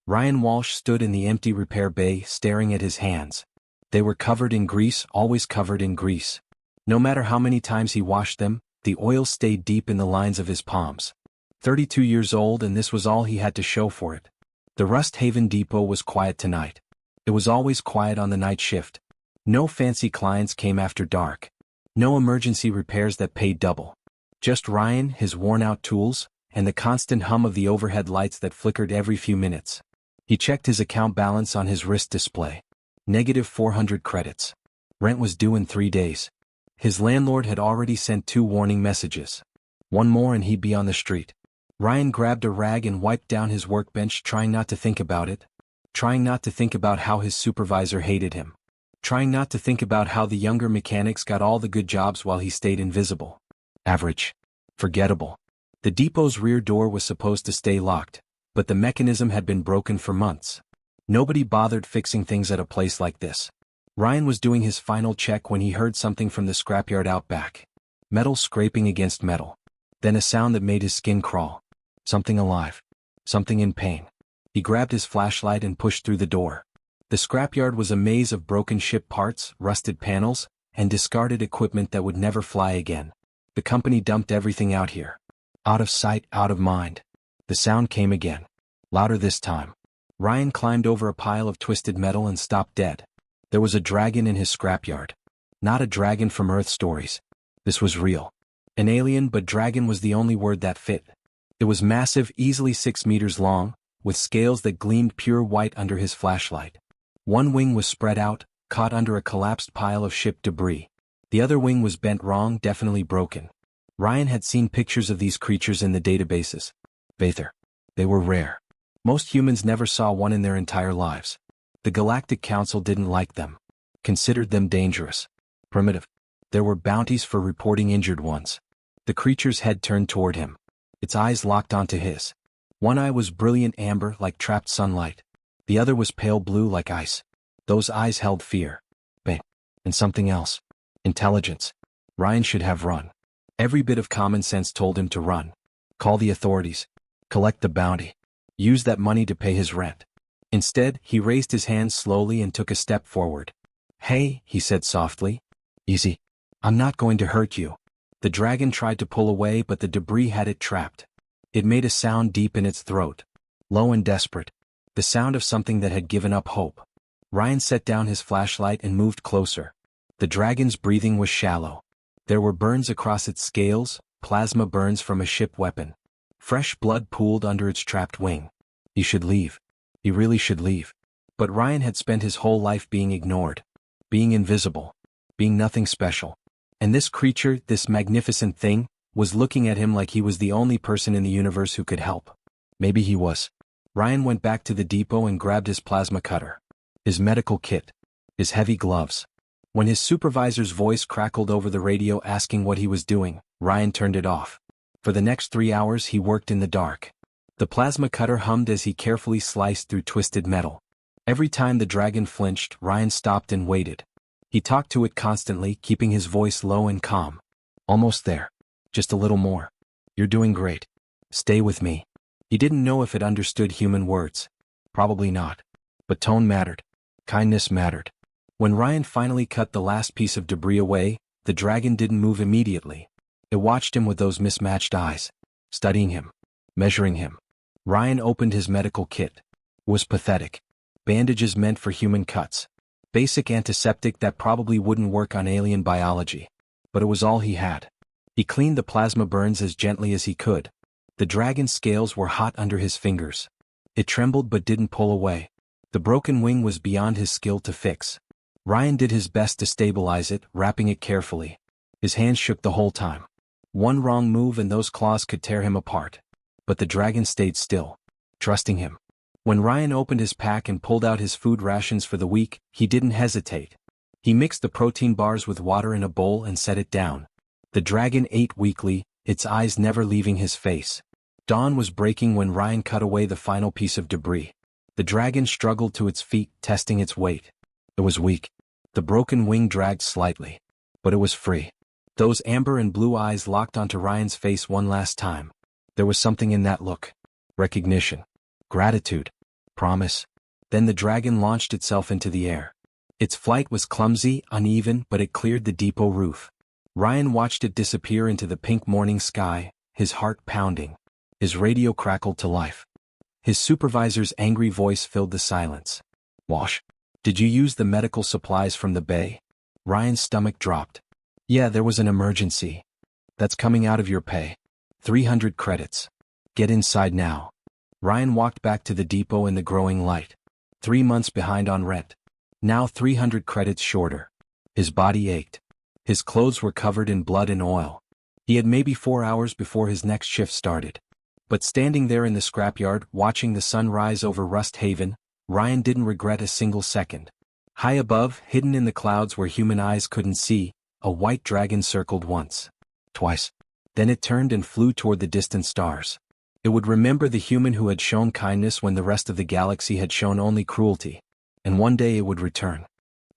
Ryan Walsh stood in the empty repair bay staring at his hands. They were covered in grease, always covered in grease. No matter how many times he washed them, the oil stayed deep in the lines of his palms. 32 years old, and this was all he had to show for it. The Rust Haven depot was quiet tonight. It was always quiet on the night shift. No fancy clients came after dark. No emergency repairs that paid double. Just Ryan, his worn-out tools, and the constant hum of the overhead lights that flickered every few minutes. He checked his account balance on his wrist display. Negative 400 credits. Rent was due in 3 days. His landlord had already sent 2 warning messages. One more and he'd be on the street. Ryan grabbed a rag and wiped down his workbench, trying not to think about it. Trying not to think about how his supervisor hated him. Trying not to think about how the younger mechanics got all the good jobs while he stayed invisible. Average. Forgettable. The depot's rear door was supposed to stay locked, but the mechanism had been broken for months. Nobody bothered fixing things at a place like this. Ryan was doing his final check when he heard something from the scrapyard out back. Metal scraping against metal. Then a sound that made his skin crawl. Something alive. Something in pain. He grabbed his flashlight and pushed through the door. The scrapyard was a maze of broken ship parts, rusted panels, and discarded equipment that would never fly again. The company dumped everything out here. Out of sight, out of mind. The sound came again. Louder this time. Ryan climbed over a pile of twisted metal and stopped dead. There was a dragon in his scrapyard. Not a dragon from Earth stories. This was real. An alien, but dragon was the only word that fit. It was massive, easily 6 meters long, with scales that gleamed pure white under his flashlight. One wing was spread out, caught under a collapsed pile of ship debris. The other wing was bent wrong, definitely broken. Ryan had seen pictures of these creatures in the databases. Vather. They were rare. Most humans never saw one in their entire lives. The Galactic Council didn't like them. Considered them dangerous. Primitive. There were bounties for reporting injured ones. The creature's head turned toward him. Its eyes locked onto his. One eye was brilliant amber like trapped sunlight. The other was pale blue like ice. Those eyes held fear. Pain. And something else. Intelligence. Ryan should have run. Every bit of common sense told him to run. Call the authorities. Collect the bounty. Use that money to pay his rent. Instead, he raised his hands slowly and took a step forward. Hey, he said softly. Easy. I'm not going to hurt you. The dragon tried to pull away, but the debris had it trapped. It made a sound deep in its throat. Low and desperate. The sound of something that had given up hope. Ryan set down his flashlight and moved closer. The dragon's breathing was shallow. There were burns across its scales, plasma burns from a ship weapon. Fresh blood pooled under its trapped wing. He should leave. He really should leave. But Ryan had spent his whole life being ignored. Being invisible. Being nothing special. And this creature, this magnificent thing, was looking at him like he was the only person in the universe who could help. Maybe he was. Ryan went back to the depot and grabbed his plasma cutter. His medical kit. His heavy gloves. When his supervisor's voice crackled over the radio asking what he was doing, Ryan turned it off. For the next 3 hours he worked in the dark. The plasma cutter hummed as he carefully sliced through twisted metal. Every time the dragon flinched, Ryan stopped and waited. He talked to it constantly, keeping his voice low and calm. Almost there. Just a little more. You're doing great. Stay with me. He didn't know if it understood human words. Probably not. But tone mattered. Kindness mattered. When Ryan finally cut the last piece of debris away, the dragon didn't move immediately. It watched him with those mismatched eyes. Studying him. Measuring him. Ryan opened his medical kit. It was pathetic. Bandages meant for human cuts. Basic antiseptic that probably wouldn't work on alien biology. But it was all he had. He cleaned the plasma burns as gently as he could. The dragon's scales were hot under his fingers. It trembled but didn't pull away. The broken wing was beyond his skill to fix. Ryan did his best to stabilize it, wrapping it carefully. His hands shook the whole time. One wrong move and those claws could tear him apart. But the dragon stayed still, trusting him. When Ryan opened his pack and pulled out his food rations for the week, he didn't hesitate. He mixed the protein bars with water in a bowl and set it down. The dragon ate weakly, its eyes never leaving his face. Dawn was breaking when Ryan cut away the final piece of debris. The dragon struggled to its feet, testing its weight. It was weak. The broken wing dragged slightly. But it was free. Those amber and blue eyes locked onto Ryan's face one last time. There was something in that look. Recognition. Gratitude. Promise. Then the dragon launched itself into the air. Its flight was clumsy, uneven, but it cleared the depot roof. Ryan watched it disappear into the pink morning sky, his heart pounding. His radio crackled to life. His supervisor's angry voice filled the silence. Walsh, did you use the medical supplies from the bay? Ryan's stomach dropped. Yeah, there was an emergency. That's coming out of your pay. 300 credits. Get inside now. Ryan walked back to the depot in the growing light. 3 months behind on rent. Now 300 credits shorter. His body ached. His clothes were covered in blood and oil. He had maybe 4 hours before his next shift started. But standing there in the scrapyard, watching the sun rise over Rust Haven, Ryan didn't regret a single second. High above, hidden in the clouds where human eyes couldn't see, a white dragon circled once. Twice. Then it turned and flew toward the distant stars. It would remember the human who had shown kindness when the rest of the galaxy had shown only cruelty. And one day it would return.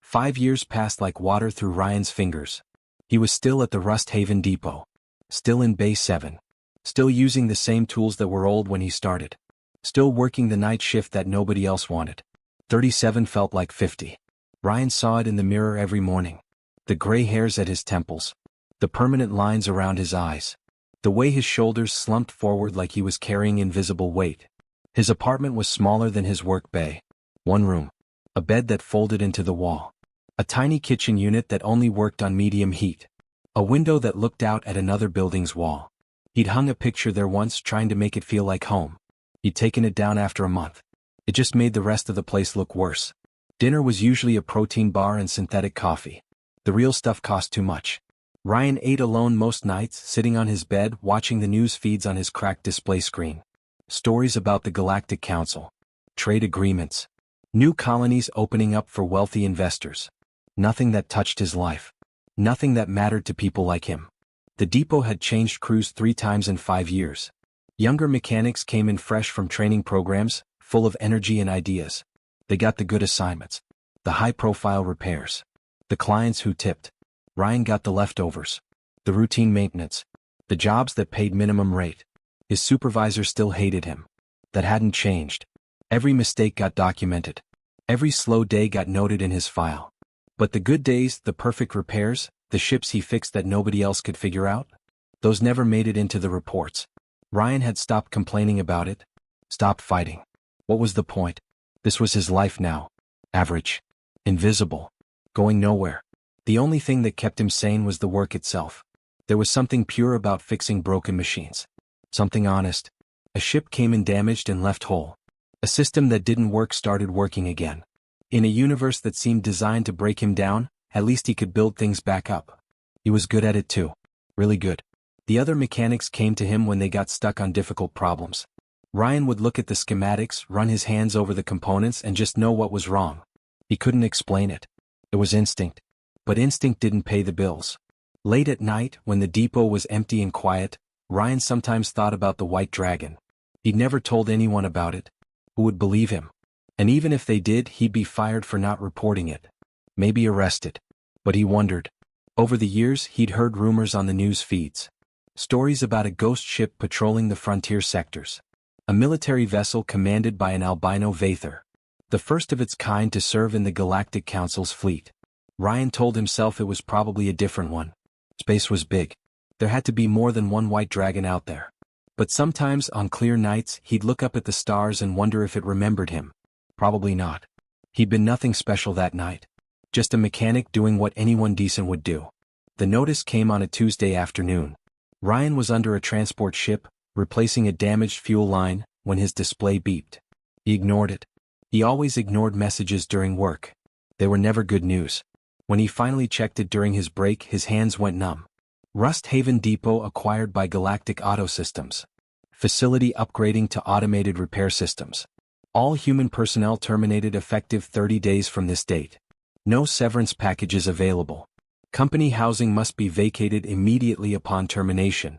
5 years passed like water through Ryan's fingers. He was still at the Rust Haven depot. Still in Bay 7. Still using the same tools that were old when he started. Still working the night shift that nobody else wanted. 37 felt like 50. Ryan saw it in the mirror every morning. The gray hairs at his temples. The permanent lines around his eyes. The way his shoulders slumped forward like he was carrying invisible weight. His apartment was smaller than his work bay. 1 room. A bed that folded into the wall. A tiny kitchen unit that only worked on medium heat. A window that looked out at another building's wall. He'd hung a picture there once trying to make it feel like home. He'd taken it down after a month. It just made the rest of the place look worse. Dinner was usually a protein bar and synthetic coffee. The real stuff cost too much. Ryan ate alone most nights, sitting on his bed watching the news feeds on his cracked display screen. Stories about the Galactic Council. Trade agreements. New colonies opening up for wealthy investors. Nothing that touched his life. Nothing that mattered to people like him. The depot had changed crews 3 times in 5 years. Younger mechanics came in fresh from training programs, full of energy and ideas. They got the good assignments. The high-profile repairs. The clients who tipped. Ryan got the leftovers. The routine maintenance. The jobs that paid minimum rate. His supervisor still hated him. That hadn't changed. Every mistake got documented. Every slow day got noted in his file. But the good days, the perfect repairs, the ships he fixed that nobody else could figure out? Those never made it into the reports. Ryan had stopped complaining about it. Stopped fighting. What was the point? This was his life now. Average. Invisible. Going nowhere. The only thing that kept him sane was the work itself. There was something pure about fixing broken machines. Something honest. A ship came in damaged and left whole. A system that didn't work started working again. In a universe that seemed designed to break him down, at least he could build things back up. He was good at it too. Really good. The other mechanics came to him when they got stuck on difficult problems. Ryan would look at the schematics, run his hands over the components and just know what was wrong. He couldn't explain it. It was instinct. But instinct didn't pay the bills. Late at night, when the depot was empty and quiet, Ryan sometimes thought about the white dragon. He'd never told anyone about it. Who would believe him? And even if they did, he'd be fired for not reporting it. Maybe arrested. But he wondered. Over the years, he'd heard rumors on the news feeds. Stories about a ghost ship patrolling the frontier sectors. A military vessel commanded by an albino Vather. The first of its kind to serve in the Galactic Council's fleet. Ryan told himself it was probably a different one. Space was big. There had to be more than one white dragon out there. But sometimes, on clear nights, he'd look up at the stars and wonder if it remembered him. Probably not. He'd been nothing special that night. Just a mechanic doing what anyone decent would do. The notice came on a Tuesday afternoon. Ryan was under a transport ship, replacing a damaged fuel line, when his display beeped. He ignored it. He always ignored messages during work. They were never good news. When he finally checked it during his break, his hands went numb. Rust Haven Depot acquired by Galactic Auto Systems. Facility upgrading to automated repair systems. All human personnel terminated effective 30 days from this date. No severance packages available. Company housing must be vacated immediately upon termination.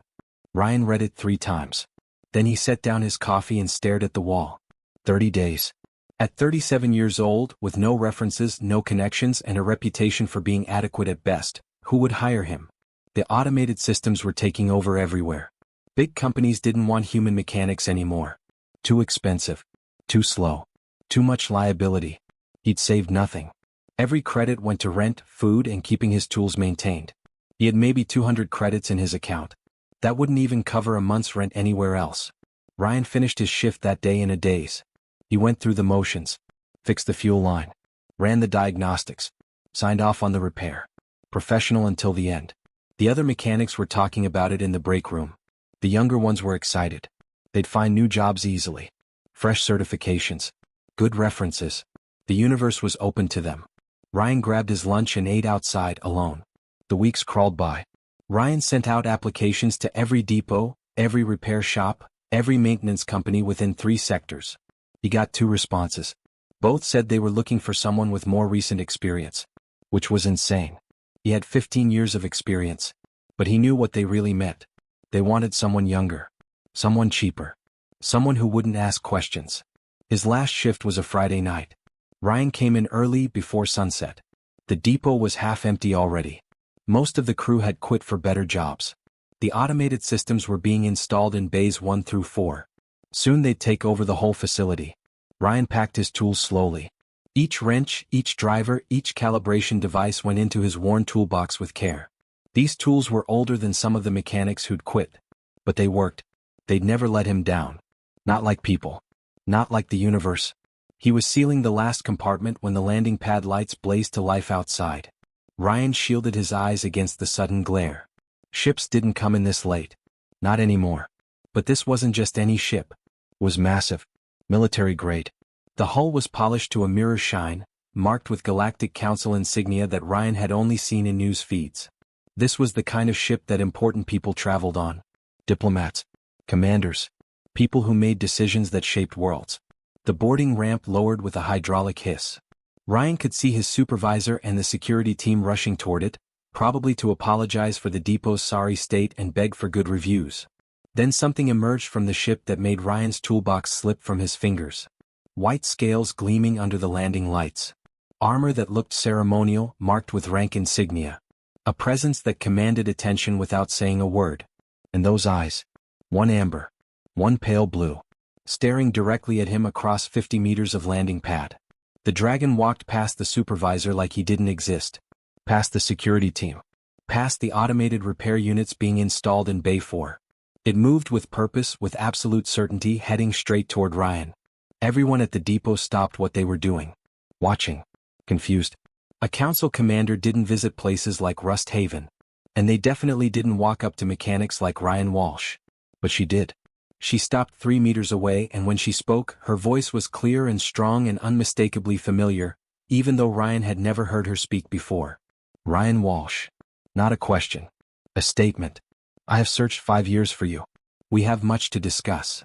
Ryan read it 3 times. Then he set down his coffee and stared at the wall. 30 days. At 37 years old, with no references, no connections, and a reputation for being adequate at best, who would hire him? The automated systems were taking over everywhere. Big companies didn't want human mechanics anymore. Too expensive. Too slow. Too much liability. He'd saved nothing. Every credit went to rent, food, and keeping his tools maintained. He had maybe 200 credits in his account. That wouldn't even cover a month's rent anywhere else. Ryan finished his shift that day in a daze. He went through the motions, fixed the fuel line, ran the diagnostics, signed off on the repair. Professional until the end. The other mechanics were talking about it in the break room. The younger ones were excited. They'd find new jobs easily. Fresh certifications. Good references. The universe was open to them. Ryan grabbed his lunch and ate outside, alone. The weeks crawled by. Ryan sent out applications to every depot, every repair shop, every maintenance company within 3 sectors. He got 2 responses. Both said they were looking for someone with more recent experience. Which was insane. He had 15 years of experience. But he knew what they really meant. They wanted someone younger. Someone cheaper. Someone who wouldn't ask questions. His last shift was a Friday night. Ryan came in early, before sunset. The depot was half empty already. Most of the crew had quit for better jobs. The automated systems were being installed in bays 1 through 4. Soon they'd take over the whole facility. Ryan packed his tools slowly. Each wrench, each driver, each calibration device went into his worn toolbox with care. These tools were older than some of the mechanics who'd quit. But they worked. They'd never let him down. Not like people. Not like the universe. He was sealing the last compartment when the landing pad lights blazed to life outside. Ryan shielded his eyes against the sudden glare. Ships didn't come in this late. Not anymore. But this wasn't just any ship. It was massive. Military grade. The hull was polished to a mirror shine, marked with Galactic Council insignia that Ryan had only seen in news feeds. This was the kind of ship that important people traveled on. Diplomats. Commanders. People who made decisions that shaped worlds. The boarding ramp lowered with a hydraulic hiss. Ryan could see his supervisor and the security team rushing toward it, probably to apologize for the depot's sorry state and beg for good reviews. Then something emerged from the ship that made Ryan's toolbox slip from his fingers. White scales gleaming under the landing lights. Armor that looked ceremonial, marked with rank insignia. A presence that commanded attention without saying a word. And those eyes. One amber. One pale blue. Staring directly at him across 50 meters of landing pad. The dragon walked past the supervisor like he didn't exist. Past the security team. Past the automated repair units being installed in Bay 4. It moved with purpose, with absolute certainty, heading straight toward Ryan. Everyone at the depot stopped what they were doing. Watching. Confused. A council commander didn't visit places like Rust Haven. And they definitely didn't walk up to mechanics like Ryan Walsh. But she did. She stopped 3 meters away, and when she spoke, her voice was clear and strong and unmistakably familiar, even though Ryan had never heard her speak before. Ryan Walsh. Not a question. A statement. I have searched 5 years for you. We have much to discuss.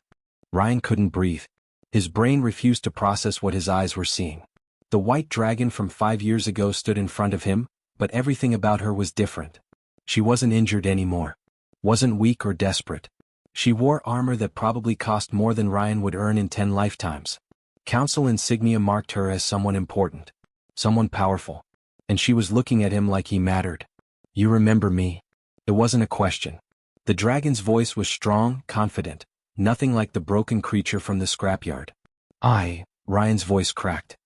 Ryan couldn't breathe. His brain refused to process what his eyes were seeing. The white dragon from 5 years ago stood in front of him, but everything about her was different. She wasn't injured anymore. Wasn't weak or desperate. She wore armor that probably cost more than Ryan would earn in 10 lifetimes. Council insignia marked her as someone important. Someone powerful. And she was looking at him like he mattered. You remember me? It wasn't a question. The dragon's voice was strong, confident. Nothing like the broken creature from the scrapyard. Ryan's voice cracked.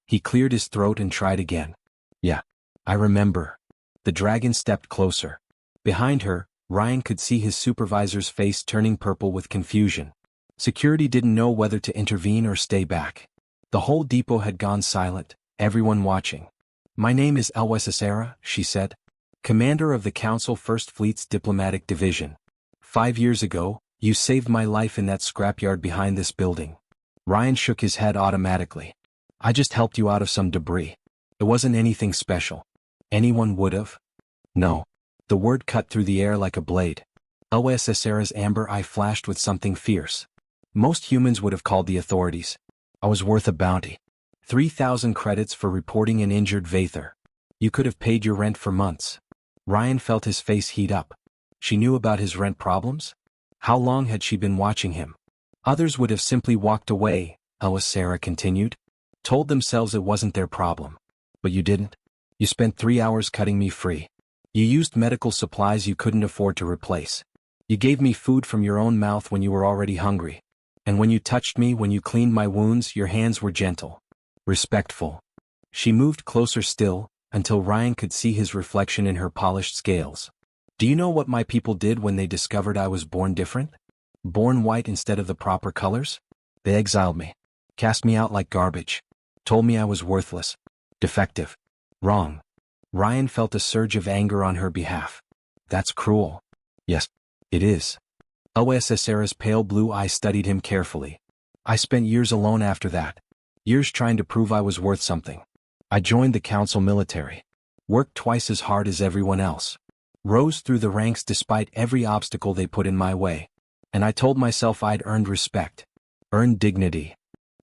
He cleared his throat and tried again. Yeah. I remember. The dragon stepped closer. Behind her, Ryan could see his supervisor's face turning purple with confusion. Security didn't know whether to intervene or stay back. The whole depot had gone silent, everyone watching. My name is Elwes, she said. Commander of the Council First Fleet's Diplomatic Division. 5 years ago, you saved my life in that scrapyard behind this building. Ryan shook his head automatically. I just helped you out of some debris. It wasn't anything special. Anyone would've? No. The word cut through the air like a blade. Elwes' amber eye flashed with something fierce. Most humans would have called the authorities. I was worth a bounty. 3,000 credits for reporting an injured Vather. You could have paid your rent for months. Ryan felt his face heat up. She knew about his rent problems? How long had she been watching him? Others would have simply walked away, Elwes continued. Told themselves it wasn't their problem. But you didn't. You spent 3 hours cutting me free. You used medical supplies you couldn't afford to replace. You gave me food from your own mouth when you were already hungry. And when you touched me, when you cleaned my wounds, your hands were gentle. Respectful. She moved closer still, until Ryan could see his reflection in her polished scales. Do you know what my people did when they discovered I was born different? Born white instead of the proper colors? They exiled me. Cast me out like garbage. Told me I was worthless. Defective. Wrong. Ryan felt a surge of anger on her behalf. That's cruel. Yes, it is. Sarah's pale blue eyes studied him carefully. I spent years alone after that. Years trying to prove I was worth something. I joined the council military. Worked twice as hard as everyone else. Rose through the ranks despite every obstacle they put in my way. And I told myself I'd earned respect. Earned dignity.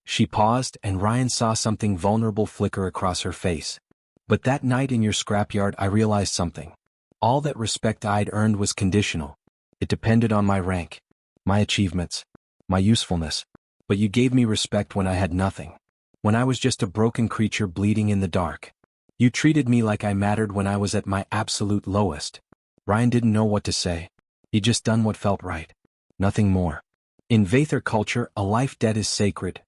She paused, and Ryan saw something vulnerable flicker across her face. But that night in your scrapyard I realized something. All that respect I'd earned was conditional. It depended on my rank, my achievements, my usefulness. But you gave me respect when I had nothing. When I was just a broken creature bleeding in the dark. You treated me like I mattered when I was at my absolute lowest. Ryan didn't know what to say. He'd just done what felt right. Nothing more. In Vather culture, a life debt is sacred,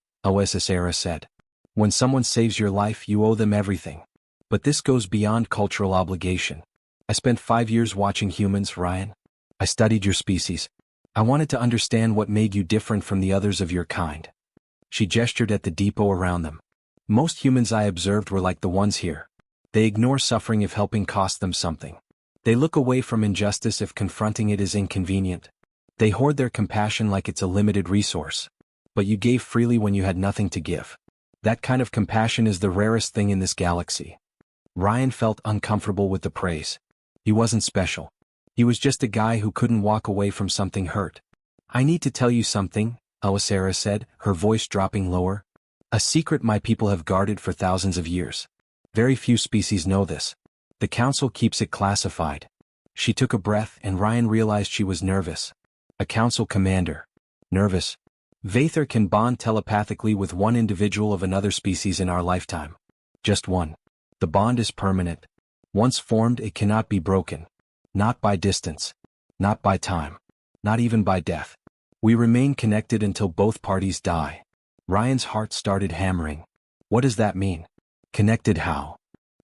Sarah said. When someone saves your life, you owe them everything. But this goes beyond cultural obligation. I spent 5 years watching humans, Ryan. I studied your species. I wanted to understand what made you different from the others of your kind. She gestured at the depot around them. Most humans I observed were like the ones here. They ignore suffering if helping costs them something. They look away from injustice if confronting it is inconvenient. They hoard their compassion like it's a limited resource. But you gave freely when you had nothing to give. That kind of compassion is the rarest thing in this galaxy. Ryan felt uncomfortable with the praise. He wasn't special. He was just a guy who couldn't walk away from something hurt. I need to tell you something, Sarah said, her voice dropping lower. A secret my people have guarded for thousands of years. Very few species know this. The council keeps it classified. She took a breath, and Ryan realized she was nervous. A council commander. Nervous. Vather can bond telepathically with one individual of another species in our lifetime. Just one. The bond is permanent. Once formed, it cannot be broken. Not by distance. Not by time. Not even by death. We remain connected until both parties die. Ryan's heart started hammering. What does that mean? Connected how?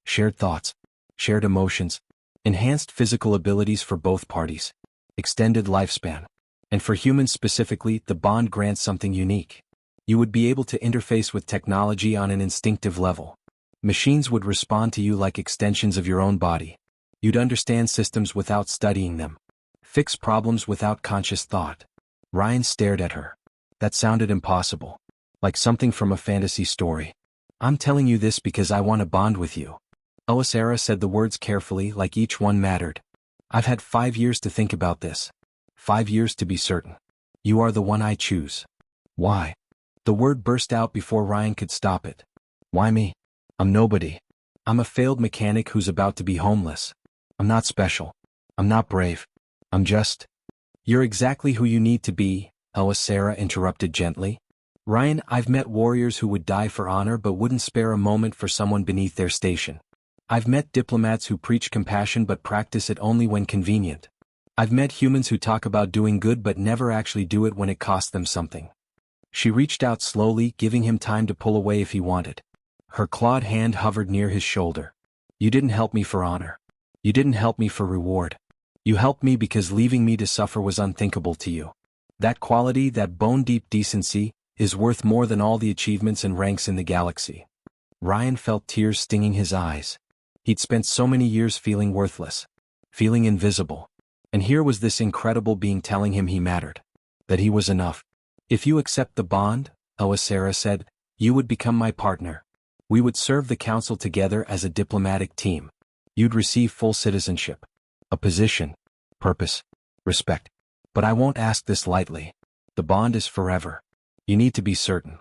Shared thoughts. Shared emotions. Enhanced physical abilities for both parties. Extended lifespan. And for humans specifically, the bond grants something unique. You would be able to interface with technology on an instinctive level. Machines would respond to you like extensions of your own body. You'd understand systems without studying them. Fix problems without conscious thought. Ryan stared at her. That sounded impossible. Like something from a fantasy story. I'm telling you this because I want to bond with you. Sarah said the words carefully, like each one mattered. I've had 5 years to think about this. 5 years to be certain. You are the one I choose. Why? The word burst out before Ryan could stop it. Why me? I'm nobody. I'm a failed mechanic who's about to be homeless. I'm not special. I'm not brave. I'm just... You're exactly who you need to be, Sarah interrupted gently. Ryan, I've met warriors who would die for honor but wouldn't spare a moment for someone beneath their station. I've met diplomats who preach compassion but practice it only when convenient. I've met humans who talk about doing good but never actually do it when it costs them something. She reached out slowly, giving him time to pull away if he wanted. Her clawed hand hovered near his shoulder. You didn't help me for honor. You didn't help me for reward. You helped me because leaving me to suffer was unthinkable to you. That quality, that bone-deep decency, is worth more than all the achievements and ranks in the galaxy. Ryan felt tears stinging his eyes. He'd spent so many years feeling worthless. Feeling invisible. And here was this incredible being telling him he mattered. That he was enough. If you accept the bond, Sarah said, you would become my partner. We would serve the council together as a diplomatic team. You'd receive full citizenship. A position. Purpose. Respect. But I won't ask this lightly. The bond is forever. You need to be certain.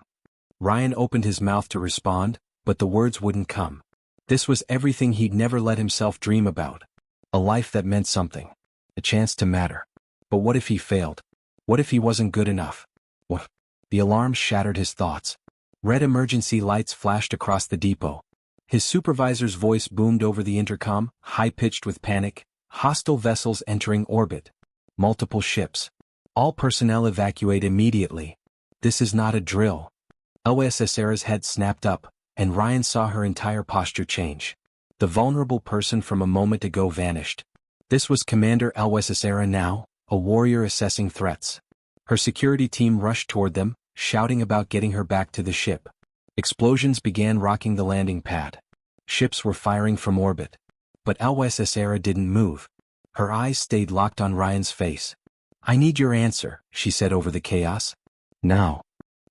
Ryan opened his mouth to respond, but the words wouldn't come. This was everything he'd never let himself dream about. A life that meant something. A chance to matter. But what if he failed? What if he wasn't good enough? What? The alarm shattered his thoughts. Red emergency lights flashed across the depot. His supervisor's voice boomed over the intercom, high-pitched with panic. Hostile vessels entering orbit. Multiple ships. All personnel evacuate immediately. This is not a drill. LYSS's head snapped up, and Ryan saw her entire posture change. The vulnerable person from a moment ago vanished. This was Commander LYSS now, a warrior assessing threats. Her security team rushed toward them, shouting about getting her back to the ship. Explosions began rocking the landing pad. Ships were firing from orbit. But LYSS didn't move. Her eyes stayed locked on Ryan's face. "I need your answer," she said over the chaos. "Now."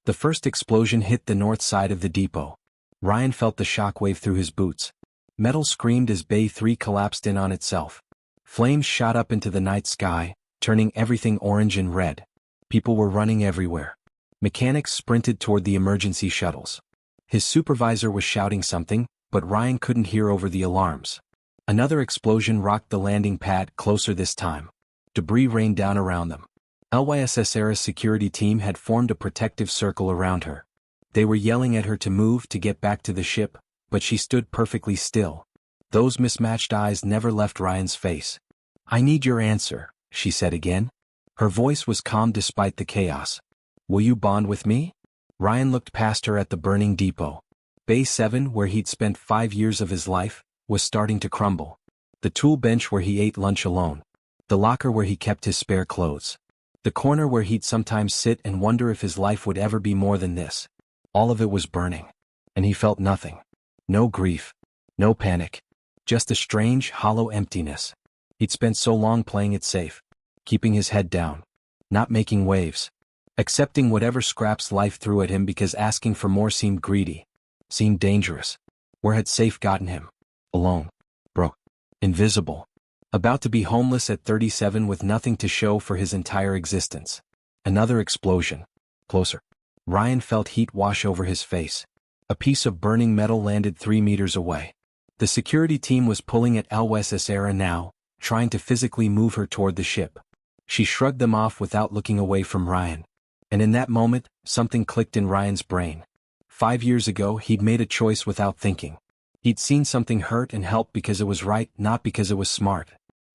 The first explosion hit the north side of the depot. Ryan felt the shockwave through his boots. Metal screamed as Bay 3 collapsed in on itself. Flames shot up into the night sky, turning everything orange and red. People were running everywhere. Mechanics sprinted toward the emergency shuttles. His supervisor was shouting something, but Ryan couldn't hear over the alarms. Another explosion rocked the landing pad, closer this time. Debris rained down around them. LYSS's security team had formed a protective circle around her. They were yelling at her to move to get back to the ship, but she stood perfectly still. Those mismatched eyes never left Ryan's face. "I need your answer," she said again. Her voice was calm despite the chaos. "Will you bond with me?" Ryan looked past her at the burning depot. Bay 7, where he'd spent 5 years of his life, was starting to crumble. The tool bench where he ate lunch alone. The locker where he kept his spare clothes. The corner where he'd sometimes sit and wonder if his life would ever be more than this. All of it was burning. And he felt nothing. No grief. No panic. Just a strange, hollow emptiness. He'd spent so long playing it safe. Keeping his head down. Not making waves. Accepting whatever scraps life threw at him because asking for more seemed greedy. Seemed dangerous. Where had safe gotten him? Alone. Broke. Invisible. About to be homeless at 37 with nothing to show for his entire existence. Another explosion. Closer. Ryan felt heat wash over his face. A piece of burning metal landed 3 meters away. The security team was pulling at LYSS now, trying to physically move her toward the ship. She shrugged them off without looking away from Ryan. And in that moment, something clicked in Ryan's brain. 5 years ago, he'd made a choice without thinking. He'd seen something hurt and help because it was right, not because it was smart.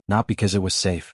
Not because it was safe.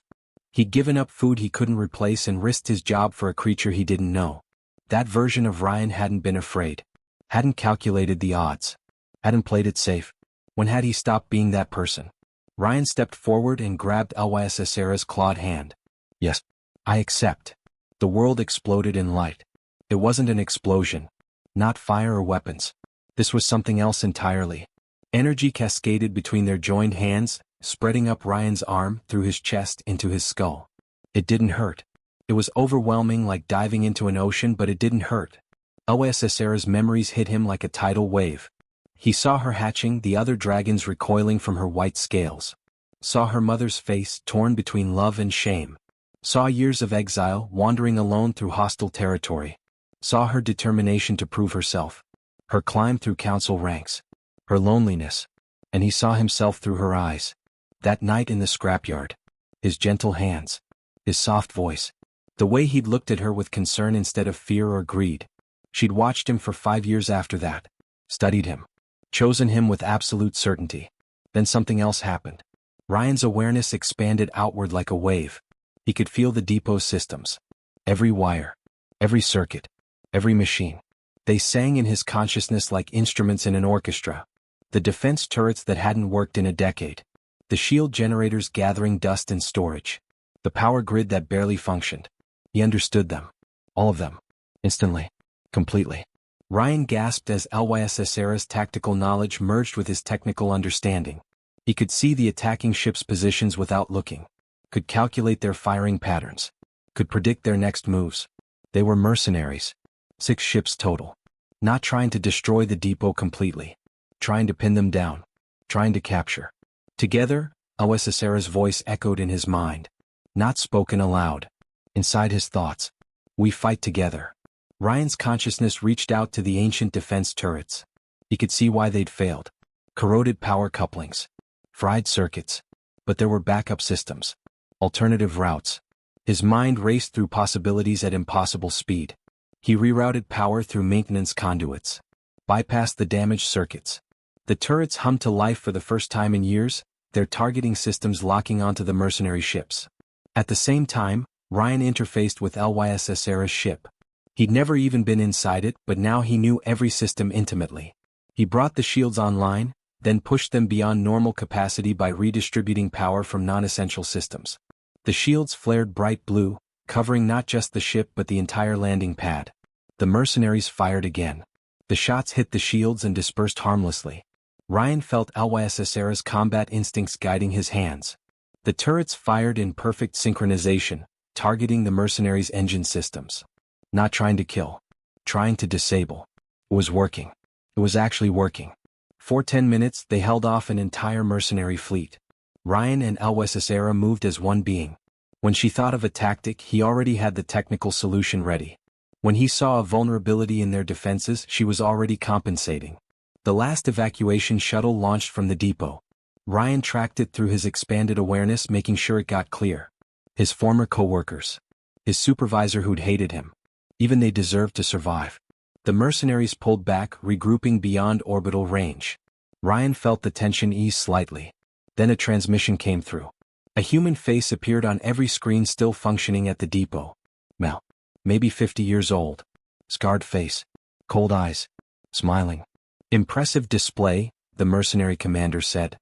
He'd given up food he couldn't replace and risked his job for a creature he didn't know. That version of Ryan hadn't been afraid. Hadn't calculated the odds. Hadn't played it safe. When had he stopped being that person? Ryan stepped forward and grabbed LYSS's clawed hand. "Yes. I accept." The world exploded in light. It wasn't an explosion. Not fire or weapons. This was something else entirely. Energy cascaded between their joined hands, spreading up Ryan's arm, through his chest, into his skull. It didn't hurt. It was overwhelming, like diving into an ocean, but it didn't hurt. LYSS's memories hit him like a tidal wave. He saw her hatching, the other dragons recoiling from her white scales. Saw her mother's face torn between love and shame. Saw years of exile, wandering alone through hostile territory. Saw her determination to prove herself. Her climb through council ranks. Her loneliness. And he saw himself through her eyes. That night in the scrapyard. His gentle hands. His soft voice. The way he'd looked at her with concern instead of fear or greed. She'd watched him for 5 years after that. Studied him. Chosen him with absolute certainty. Then something else happened. Ryan's awareness expanded outward like a wave. He could feel the depot's systems. Every wire. Every circuit. Every machine. They sang in his consciousness like instruments in an orchestra. The defense turrets that hadn't worked in a decade. The shield generators gathering dust in storage. The power grid that barely functioned. He understood them. All of them. Instantly. Completely. Ryan gasped as LYSS's tactical knowledge merged with his technical understanding. He could see the attacking ship's positions without looking. Could calculate their firing patterns. Could predict their next moves. They were mercenaries. 6 ships total. Not trying to destroy the depot completely. Trying to pin them down. Trying to capture. Together, LYSS's voice echoed in his mind. Not spoken aloud. Inside his thoughts. We fight together. Ryan's consciousness reached out to the ancient defense turrets. He could see why they'd failed. Corroded power couplings. Fried circuits. But there were backup systems. Alternative routes. His mind raced through possibilities at impossible speed. He rerouted power through maintenance conduits. Bypassed the damaged circuits. The turrets hummed to life for the first time in years, their targeting systems locking onto the mercenary ships. At the same time, Ryan interfaced with LYSS's ship. He'd never even been inside it, but now he knew every system intimately. He brought the shields online, then pushed them beyond normal capacity by redistributing power from non-essential systems. The shields flared bright blue, covering not just the ship but the entire landing pad. The mercenaries fired again. The shots hit the shields and dispersed harmlessly. Ryan felt HFY's combat instincts guiding his hands. The turrets fired in perfect synchronization, targeting the mercenaries' engine systems. Not trying to kill. Trying to disable. It was working. It was actually working. For 10 minutes they held off an entire mercenary fleet. Ryan and HFY moved as one being. When she thought of a tactic, he already had the technical solution ready. When he saw a vulnerability in their defenses, she was already compensating. The last evacuation shuttle launched from the depot. Ryan tracked it through his expanded awareness, making sure it got clear. His former co-workers. His supervisor who'd hated him. Even they deserved to survive. The mercenaries pulled back, regrouping beyond orbital range. Ryan felt the tension ease slightly. Then a transmission came through. A human face appeared on every screen, still functioning at the depot. Mel. Maybe 50 years old. Scarred face. Cold eyes. Smiling. Impressive display, the mercenary commander said.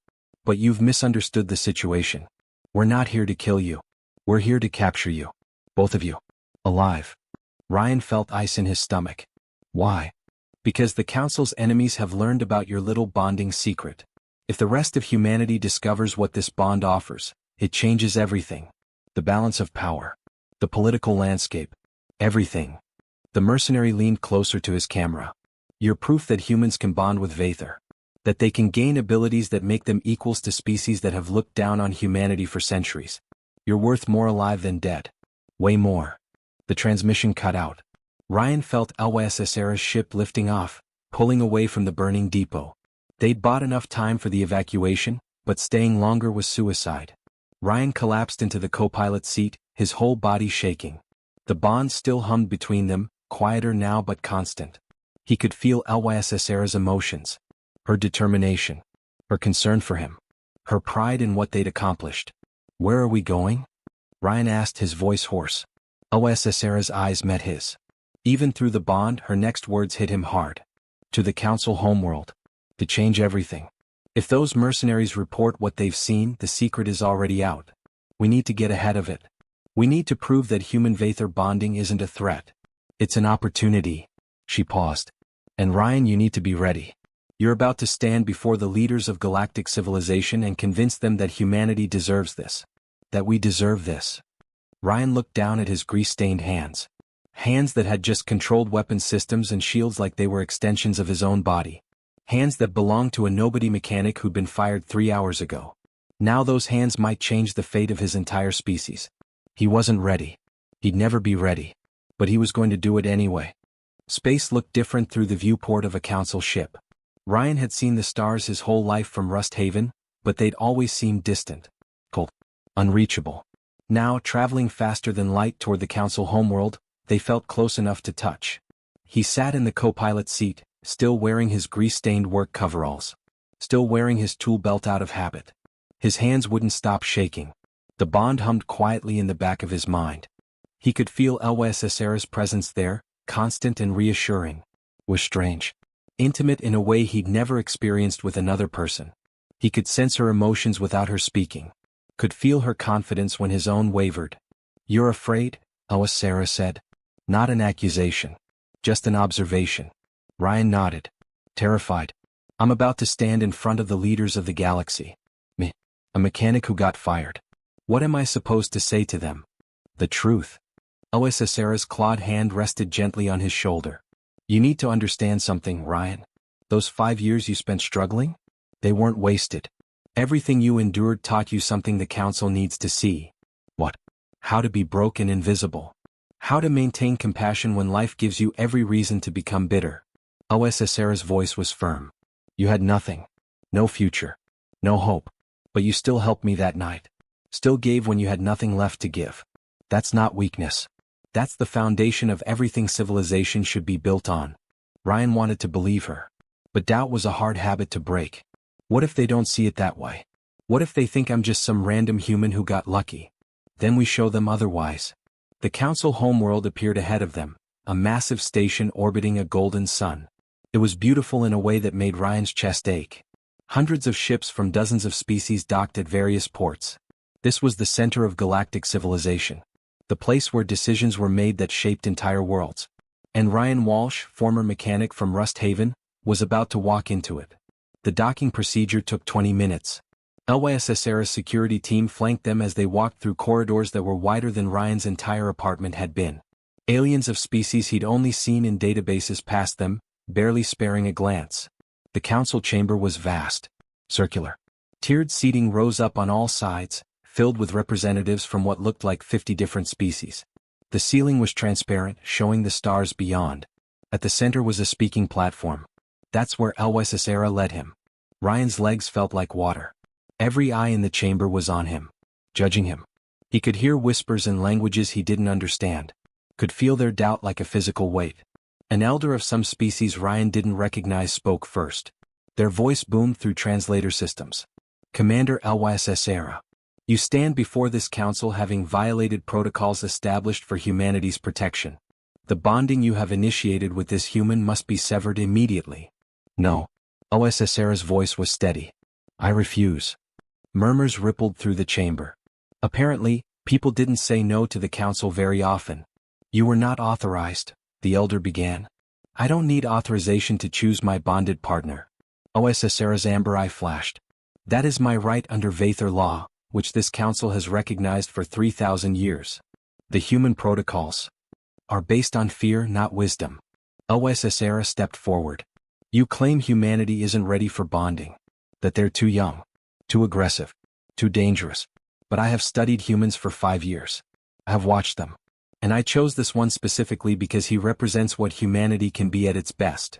But you've misunderstood the situation. We're not here to kill you. We're here to capture you. Both of you. Alive. Ryan felt ice in his stomach. Why? Because the Council's enemies have learned about your little bonding secret. If the rest of humanity discovers what this bond offers, it changes everything. The balance of power. The political landscape. Everything. The mercenary leaned closer to his camera. You're proof that humans can bond with Vathor. That they can gain abilities that make them equals to species that have looked down on humanity for centuries. You're worth more alive than dead. Way more. The transmission cut out. Ryan felt HFY's ship lifting off, pulling away from the burning depot. They'd bought enough time for the evacuation, but staying longer was suicide. Ryan collapsed into the co-pilot seat, his whole body shaking. The bond still hummed between them, quieter now but constant. He could feel HFY's emotions. Her determination. Her concern for him. Her pride in what they'd accomplished. Where are we going? Ryan asked, his voice hoarse. HFY's eyes met his. Even through the bond, her next words hit him hard. To the Council homeworld. To change everything. If those mercenaries report what they've seen, the secret is already out. We need to get ahead of it. We need to prove that human Vathor bonding isn't a threat. It's an opportunity. She paused. And Ryan, you need to be ready. You're about to stand before the leaders of galactic civilization and convince them that humanity deserves this. That we deserve this. Ryan looked down at his grease-stained hands. Hands that had just controlled weapon systems and shields like they were extensions of his own body. Hands that belonged to a nobody mechanic who'd been fired 3 hours ago. Now those hands might change the fate of his entire species. He wasn't ready. He'd never be ready. But he was going to do it anyway. Space looked different through the viewport of a Council ship. Ryan had seen the stars his whole life from Rust Haven, but they'd always seemed distant. Cold. Unreachable. Now, traveling faster than light toward the Council homeworld, they felt close enough to touch. He sat in the co-pilot seat, still wearing his grease-stained work coveralls. Still wearing his tool belt out of habit. His hands wouldn't stop shaking. The bond hummed quietly in the back of his mind. He could feel HFY's presence there, constant and reassuring. It was strange. Intimate in a way he'd never experienced with another person. He could sense her emotions without her speaking. Could feel her confidence when his own wavered. You're afraid? HFY said. Not an accusation. Just an observation. Ryan nodded. Terrified. I'm about to stand in front of the leaders of the galaxy. Me. A mechanic who got fired. What am I supposed to say to them? The truth. HFY's clawed hand rested gently on his shoulder. You need to understand something, Ryan. Those 5 years you spent struggling? They weren't wasted. Everything you endured taught you something the Council needs to see. What? How to be broke and invisible. How to maintain compassion when life gives you every reason to become bitter. HFY's voice was firm. You had nothing. No future. No hope. But you still helped me that night. Still gave when you had nothing left to give. That's not weakness. That's the foundation of everything civilization should be built on. Ryan wanted to believe her. But doubt was a hard habit to break. What if they don't see it that way? What if they think I'm just some random human who got lucky? Then we show them otherwise. The Council homeworld appeared ahead of them, a massive station orbiting a golden sun. It was beautiful in a way that made Ryan's chest ache. Hundreds of ships from dozens of species docked at various ports. This was the center of galactic civilization. The place where decisions were made that shaped entire worlds. And Ryan Walsh, former mechanic from Rust Haven, was about to walk into it. The docking procedure took 20 minutes. LYSSera's security team flanked them as they walked through corridors that were wider than Ryan's entire apartment had been. Aliens of species he'd only seen in databases passed them, barely sparing a glance. The council chamber was vast, circular. Tiered seating rose up on all sides, filled with representatives from what looked like 50 different species. The ceiling was transparent, showing the stars beyond. At the center was a speaking platform. That's where LYSSera led him. Ryan's legs felt like water. Every eye in the chamber was on him, judging him. He could hear whispers in languages he didn't understand, could feel their doubt like a physical weight. An elder of some species Ryan didn't recognize spoke first. Their voice boomed through translator systems. Commander LYSSera. You stand before this council having violated protocols established for humanity's protection. The bonding you have initiated with this human must be severed immediately. No. LYSSera's voice was steady. I refuse. Murmurs rippled through the chamber. Apparently, people didn't say no to the council very often. You were not authorized, the elder began. I don't need authorization to choose my bonded partner. LYSSera's amber eye flashed. That is my right under Vather law, which this council has recognized for 3,000 years. The human protocols are based on fear, not wisdom. LYSSera stepped forward. You claim humanity isn't ready for bonding, that they're too young, too aggressive, too dangerous. But I have studied humans for 5 years. I have watched them. And I chose this one specifically because he represents what humanity can be at its best.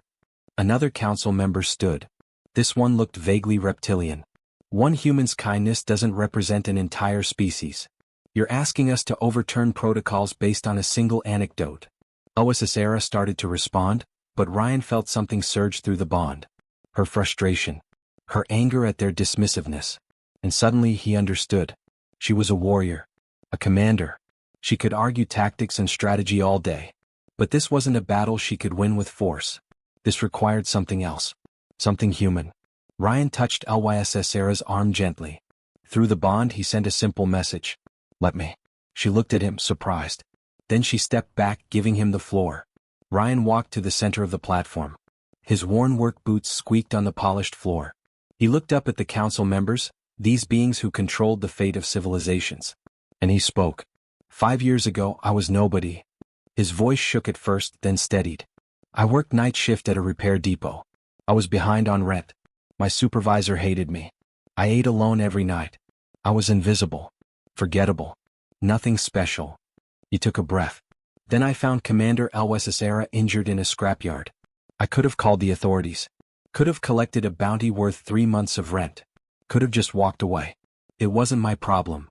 Another council member stood. This one looked vaguely reptilian. One human's kindness doesn't represent an entire species. You're asking us to overturn protocols based on a single anecdote. LYSSera started to respond, but Ryan felt something surge through the bond. Her frustration. Her anger at their dismissiveness. And suddenly he understood. She was a warrior. A commander. She could argue tactics and strategy all day. But this wasn't a battle she could win with force. This required something else. Something human. Ryan touched LYSSera's arm gently. Through the bond he sent a simple message. Let me. She looked at him, surprised. Then she stepped back, giving him the floor. Ryan walked to the center of the platform. His worn work boots squeaked on the polished floor. He looked up at the council members, these beings who controlled the fate of civilizations. And he spoke. 5 years ago, I was nobody. His voice shook at first, then steadied. I worked night shift at a repair depot. I was behind on rent. My supervisor hated me. I ate alone every night. I was invisible. Forgettable. Nothing special. He took a breath. Then I found Commander LYSSera injured in a scrapyard. I could have called the authorities. Could have collected a bounty worth 3 months of rent. Could have just walked away. It wasn't my problem.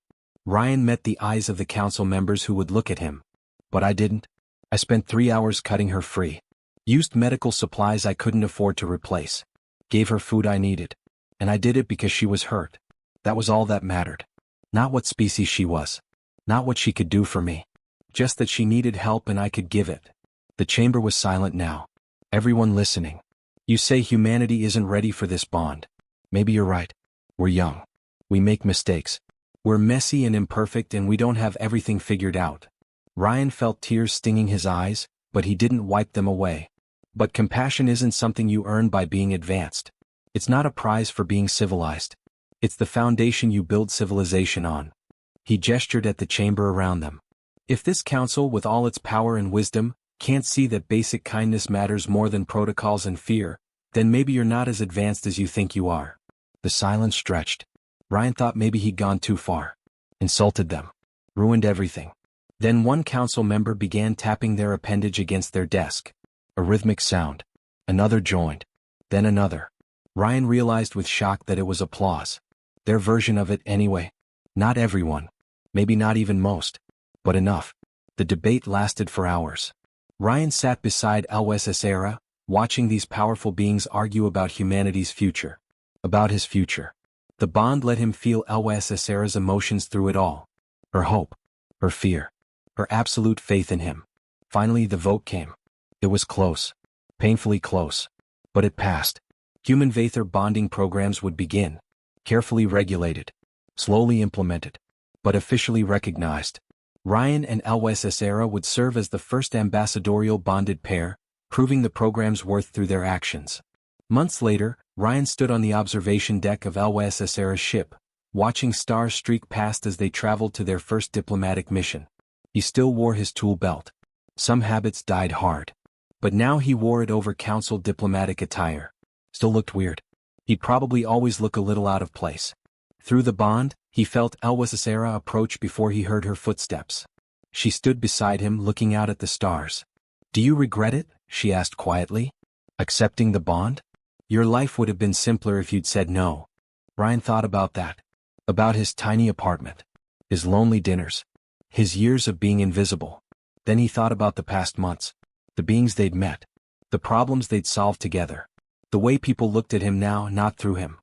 Ryan met the eyes of the council members who would look at him. But I didn't. I spent 3 hours cutting her free. Used medical supplies I couldn't afford to replace. Gave her food I needed. And I did it because she was hurt. That was all that mattered. Not what species she was. Not what she could do for me. Just that she needed help and I could give it. The chamber was silent now. Everyone listening. You say humanity isn't ready for this bond. Maybe you're right. We're young. We make mistakes. We're messy and imperfect and we don't have everything figured out. Ryan felt tears stinging his eyes, but he didn't wipe them away. But compassion isn't something you earn by being advanced. It's not a prize for being civilized. It's the foundation you build civilization on. He gestured at the chamber around them. If this council, with all its power and wisdom, can't see that basic kindness matters more than protocols and fear, then maybe you're not as advanced as you think you are. The silence stretched. Ryan thought maybe he'd gone too far. Insulted them. Ruined everything. Then one council member began tapping their appendage against their desk. A rhythmic sound. Another joined. Then another. Ryan realized with shock that it was applause. Their version of it anyway. Not everyone. Maybe not even most. But enough. The debate lasted for hours. Ryan sat beside LYSSera, watching these powerful beings argue about humanity's future. About his future. The bond let him feel LYSSera's emotions through it all. Her hope. Her fear. Her absolute faith in him. Finally the vote came. It was close. Painfully close. But it passed. Human Vather bonding programs would begin. Carefully regulated. Slowly implemented. But officially recognized. Ryan and Alwesesera would serve as the first ambassadorial bonded pair, proving the program's worth through their actions. Months later, Ryan stood on the observation deck of Alwesesera's ship, watching stars streak past as they traveled to their first diplomatic mission. He still wore his tool belt. Some habits died hard. But now he wore it over council diplomatic attire. Still looked weird. He'd probably always look a little out of place. Through the bond, he felt Alwesesera approach before he heard her footsteps. She stood beside him looking out at the stars. "Do you regret it?" she asked quietly. "Accepting the bond? Your life would have been simpler if you'd said no." Ryan thought about that. About his tiny apartment. His lonely dinners. His years of being invisible. Then he thought about the past months. The beings they'd met. The problems they'd solved together. The way people looked at him now, not through him.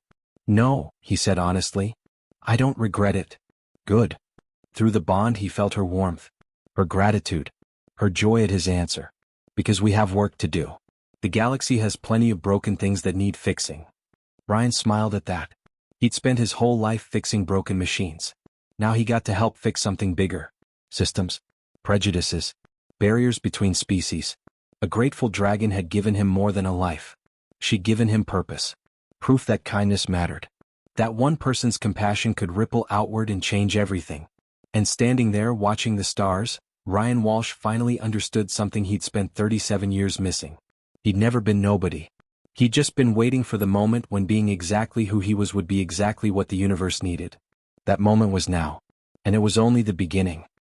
"No," he said honestly. "I don't regret it." Good. Through the bond he felt her warmth. Her gratitude. Her joy at his answer. Because we have work to do. The galaxy has plenty of broken things that need fixing. Ryan smiled at that. He'd spent his whole life fixing broken machines. Now he got to help fix something bigger. Systems. Prejudices. Barriers between species. A grateful dragon had given him more than a life. She'd given him purpose. Proof that kindness mattered. That one person's compassion could ripple outward and change everything. And standing there watching the stars, Ryan Walsh finally understood something he'd spent 37 years missing. He'd never been nobody. He'd just been waiting for the moment when being exactly who he was would be exactly what the universe needed. That moment was now. And it was only the beginning.